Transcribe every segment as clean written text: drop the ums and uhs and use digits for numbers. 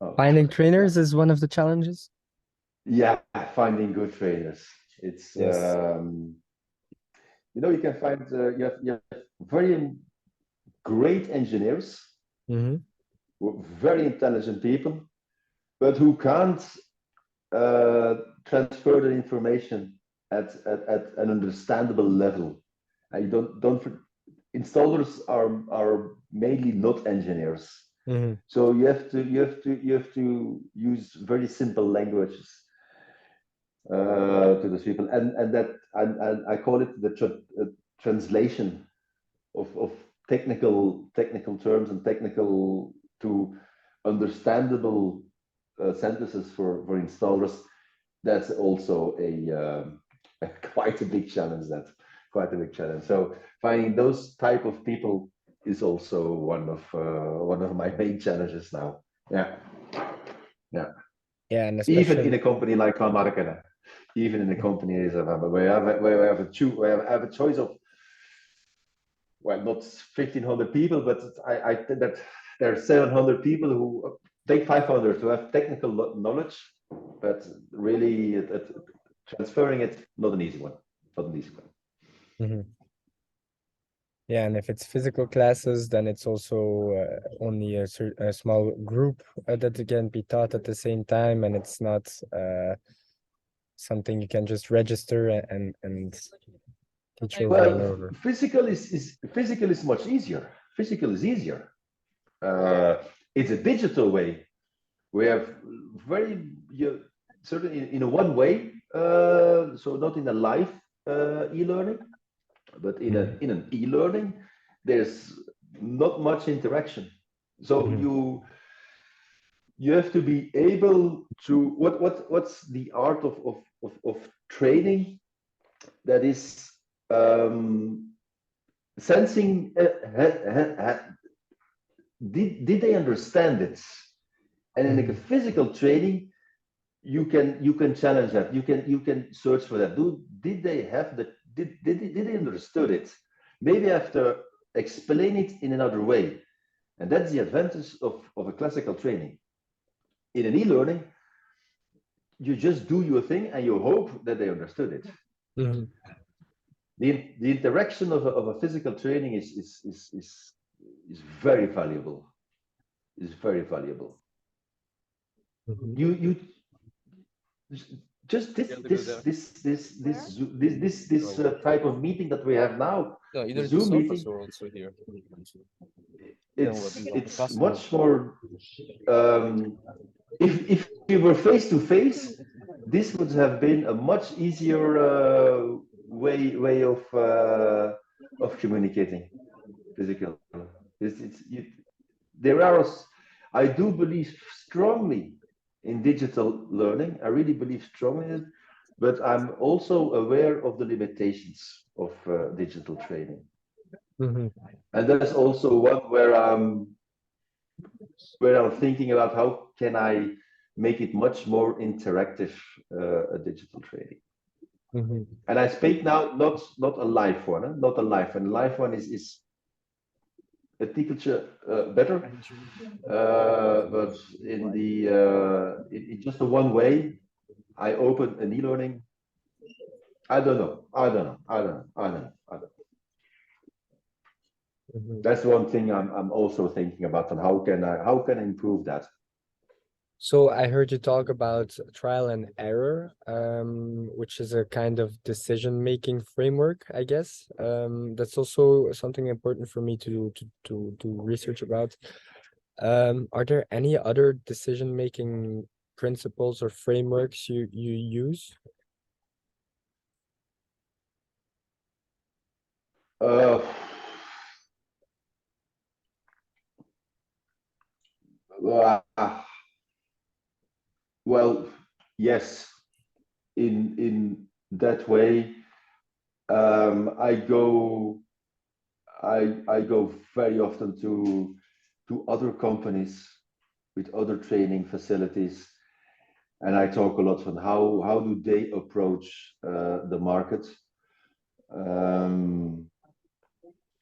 Oh. Finding trainers is one of the challenges. Yeah, finding good trainers. It's Yes. you can find you have very great engineers, Mm-hmm. very intelligent people, but who can't uh, transfer the information at an understandable level. And you don't installers are mainly not engineers, Mm-hmm. so you have to use very simple languages to those people, and that and I call it the translation of technical terms and technical to understandable sentences for installers. That's also quite a big challenge. That quite a big challenge. So finding those type of people is also one of my main challenges now. Yeah, yeah. Yeah, and Even in especially a company like Van Markenen, even in a company as where we have a choice of, well, not 1,500 people, but I think that there are 700 people who take 500 to have technical knowledge, but really transferring it, not an easy one, not an easy one. Mhm. Yeah, and if it's physical classes, then it's also only a small group that can be taught at the same time, and it's not something you can just register and teach over and Well, over. physical is much easier. Physical is easier. Uh, it's a digital way. We have very certainly in a one way, so not in a live e-learning, but Mhm. in an e-learning, there's not much interaction. So Mhm. you have to be able to what's the art of training that is sensing did they understand it? And in like a Mhm. physical training, you can challenge that. You can search for that. Did they have the did they understood it? Maybe I have to explain it in another way. And that's the advantage of a classical training. In an e-learning, you just do your thing and you hope that they understood it. Mhm. The interaction of a physical training is very valuable. Is very valuable. Mhm. You just this type of meeting that we have now, the Zoom meeting, it's much more. If we were face to face, this would have been a much easier way of communicating physical. There are, I do believe strongly in digital learning. I really believe strongly in it, but I'm also aware of the limitations of digital training. Mhm. And that's also one where I'm thinking about how can I make it much more interactive, a digital training. Mhm. And I speak now not a live one, not a live one. Live one is a teacher better, but in just a one way, I open an e-learning. I don't know. I don't know. I don't know. I don't know. I don't know. Mhm. That's one thing I'm also thinking about, and how can I improve that? So I heard you talk about trial and error, which is a kind of decision-making framework, I guess. That's also something important for me to research about. Are there any other decision-making principles or frameworks you use? Uh, uh, well, yes, in that way, I go very often to other companies with other training facilities, and I talk a lot on how do they approach the market, um,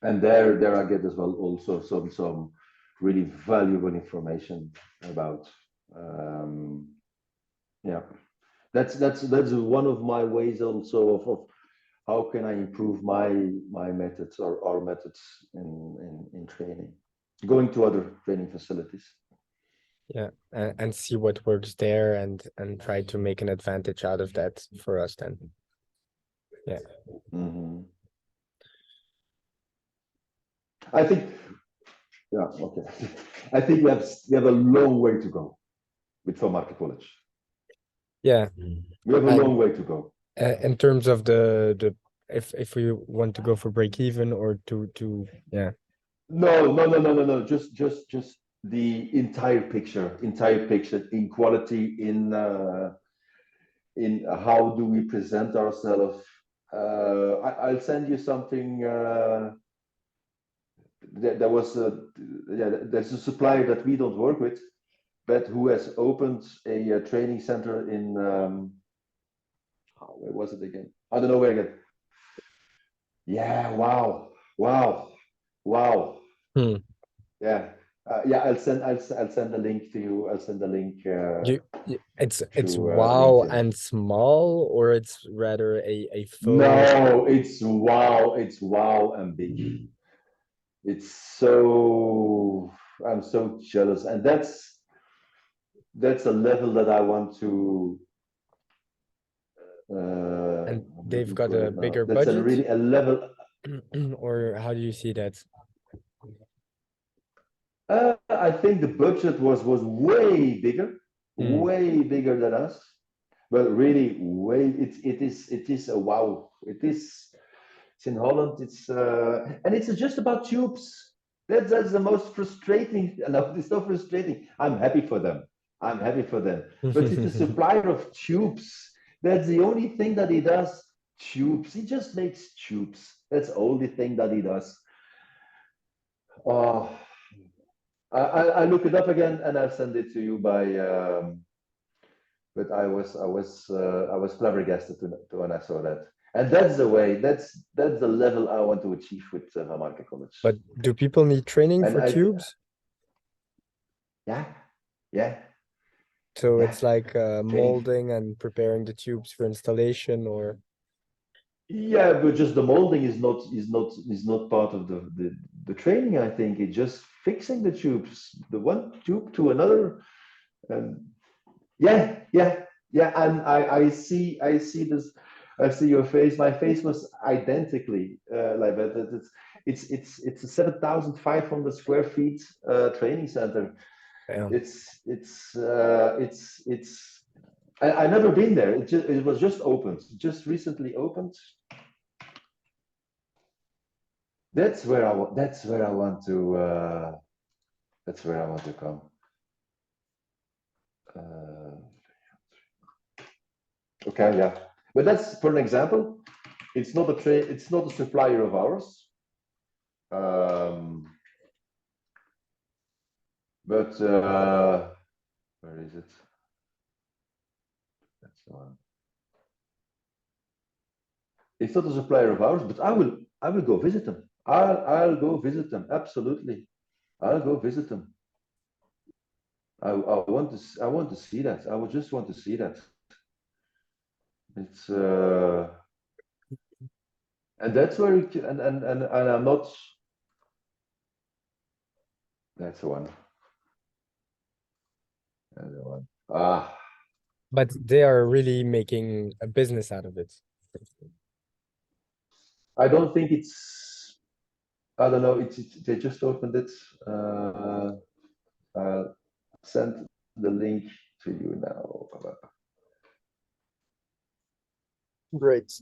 and there I get as well also some really valuable information about. Yeah, that's one of my ways also of how can I improve my methods or our methods in training, going to other training facilities. Yeah, and see what works there and try to make an advantage out of that for us then. Yeah. I think, yeah, okay. I think we have a long way to go with Market College. Yeah, we have a and long way to go. In terms of the if we want to go for break even or to yeah. No. Just the entire picture in quality, in how do we present ourselves. I'll send you something. There was there's a supplier that we don't work with, but who has opened a training center in where was it again? I don't know where again. Yeah, wow. Yeah. I'll send the link to you. I'll send the link. It's wow LinkedIn. and small, or it's rather a full. No, it's wow and big. It's so, I'm so jealous, and that's a level that I want to. And I'm they've looking got for a it now. bigger That's budget, really a level. or how do you see that? I think the budget was way bigger, way bigger than us, but really way. It is a wow. It's in Holland. And it's just about tubes. That's the most frustrating. No, it's not frustrating. I'm happy for them. But it's a supplier of tubes. That's the only thing that he does. Tubes. He just makes tubes. That's the only thing that he does. Oh, I look it up again and I'll send it to you by. But I was flabbergasted when I saw that. And that's the way. That's the level I want to achieve with Market College. But do people need training for tubes? Yeah. So it's like molding and preparing the tubes for installation, or. Yeah, but just the molding is not part of the training. I think it's just fixing the tubes, the one tube to another. Yeah. And I see this. I see your face. My face was identically like that. It's a 7,500 square feet training center. Yeah. I never been there. It was just opened, just recently opened. That's where I want to. That's where I want to come. Okay, yeah, but that's for an example. It's not a supplier of ours. But where is it? That's the one. It's not a supplier of ours, but I will go visit them. I'll go visit them. Absolutely, I'll go visit them. I want to see that. I would just want to see that. It's and that's where it, and I'm not. That's the one. That's the one. But they are really making a business out of it. I don't think it's. I don't know. They just opened it. I'll send the link to you now. Great.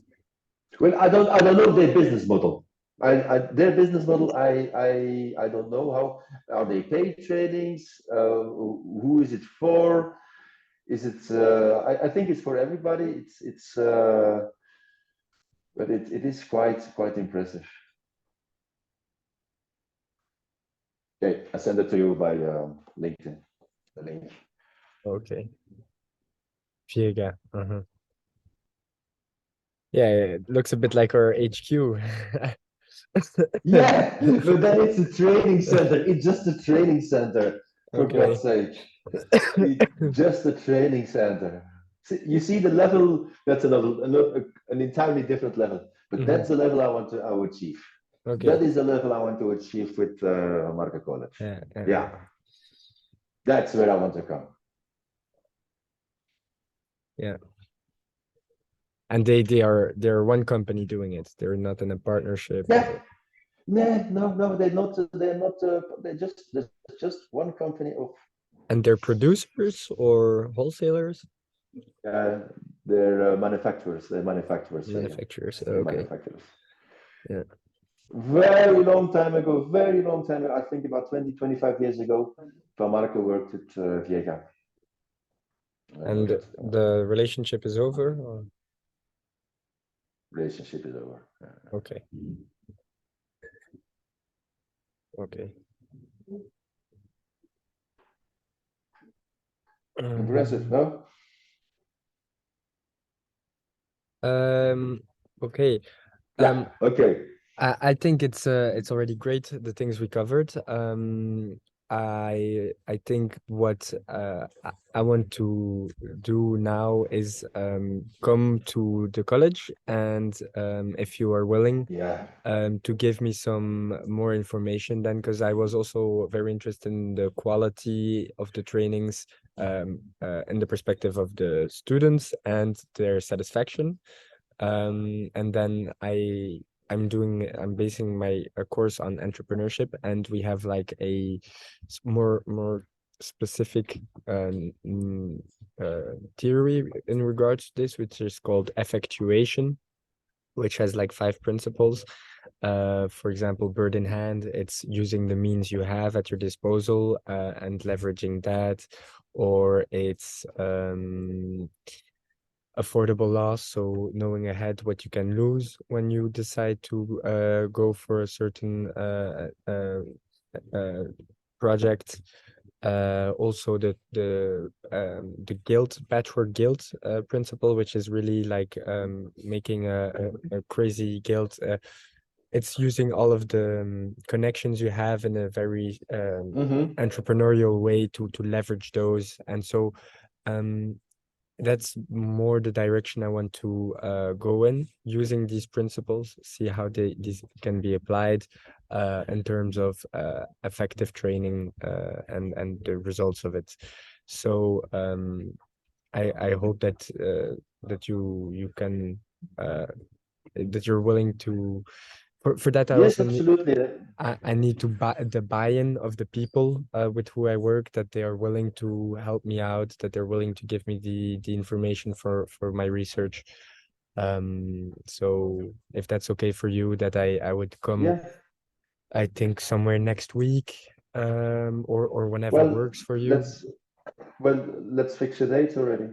Well, I don't know their business model. Their business model, I don't know how are they paid trainings. Who is it for? Is it? I think it's for everybody. But it is quite impressive. Okay, I send it to you by LinkedIn. The link. Okay. Viega. Yeah, it looks a bit like our HQ. Yeah, but then it's a training center. It's just a training center, for God's Okay. sake. It's just a training center. You see the level, that's an entirely different level. But Hmm. that's the level I want to achieve. Okay. That is the level I want to achieve with Marca College. Yeah. Yeah, that's where I want to come. Yeah. And they're one company doing it. They're not in a partnership with Yeah, it. no, they're not. They're not. There's just one company of. And they're producers or wholesalers? Uh, they're manufacturers. They're manufacturers. Yeah, Manufacturers. they're Okay. manufacturers. Yeah. Very long time ago. Very long time ago. I think about 20, 25 years ago. Van Marke worked at Viega. And But the relationship is over? Or? relationship is over. Okay. Okay. Impressive, no? Um, okay. Yeah. Okay. I think it's already great the things we covered. I think what I want to do now is come to the college and if you are willing Yeah. to give me some more information then because I was also very interested in the quality of the trainings in the perspective of the students and their satisfaction. And then I'm basing my course on entrepreneurship, and we have like a more specific theory in regards to this, which is called effectuation, which has like 5 principles. For example, bird in hand, it's using the means you have at your disposal and leveraging that, or it's affordable loss, so knowing ahead what you can lose when you decide to go for a certain project. Also the guilt patchwork guilt principle, which is really like making a crazy guilt. It's using all of the connections you have in a very Mm-hmm. entrepreneurial way to leverage those, and so um that's more the direction I want to go in, using these principles, see how these can be applied in terms of effective training and the results of it. So I hope that you can that you're willing to for that I Yes, also need absolutely. I need to buy the buy-in of the people with who I work, that they are willing to help me out, that they're willing to give me the information for my research. So if that's okay for you, that I would come, Yeah. I think somewhere next week, or whenever Well, works for you. let's let's fix a date already.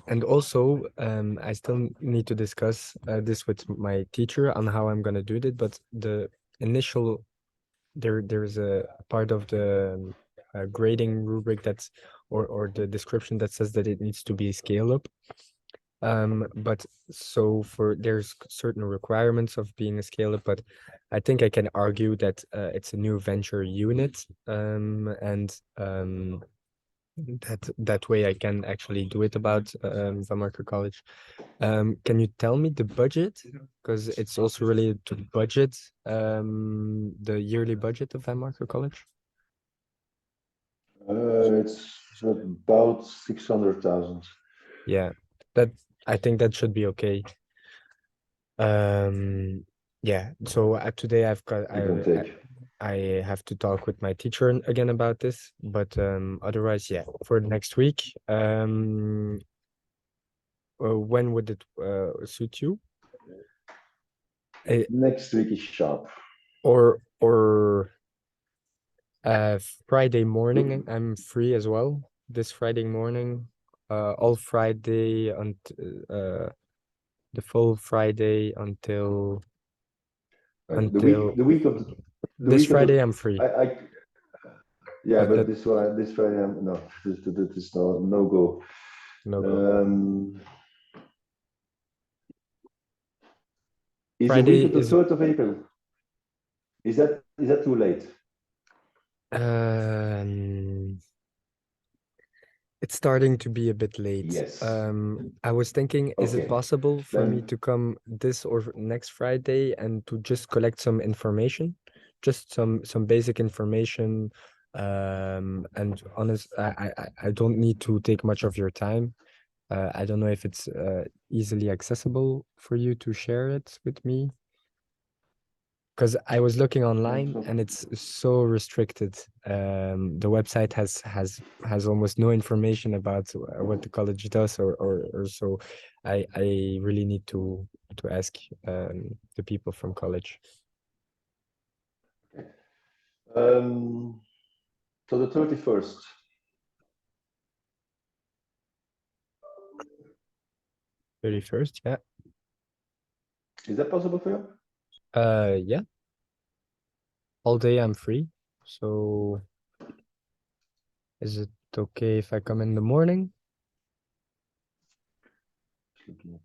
And also, I still need to discuss this with my teacher on how I'm gonna do it, but the initial there's a part of the grading rubric that's or the description that says that it needs to be scale up. But so for there's certain requirements of being a scale up, but I think I can argue that it's a new venture unit, and that way I can actually do it about Van Marker College. Can you tell me the budget? Because it's also related to budget, the yearly budget of Van Marker College. It's about 600,000, Yeah, that I think that should be okay. Um, yeah. So today I've got give and take. I have to talk with my teacher again about this, but otherwise, yeah, for next week. When would it suit you? Uh, Next week is sharp. or Friday morning, I'm free as well. This Friday morning, all Friday the full Friday until The week of the this week of Friday the I'm free. I yeah, But but that this Friday I'm no, this is no go. no go. Um, Is the week Friday of the is 3rd of April? Is that too late? um it's starting to be a bit late. Yes. I was thinking, is it Okay. possible for me Then to come this or next Friday and to just collect some information? Just some basic information. And honest, I don't need to take much of your time. I don't know if it's easily accessible for you to share it with me. Because I was looking online and it's so restricted. The website has almost no information about what the college does or so. I really need to ask the people from college. um, so the 31st. 31st, yeah. Is that possible for you? Yeah. All day I'm free. So is it okay if I come in the morning? Just looking at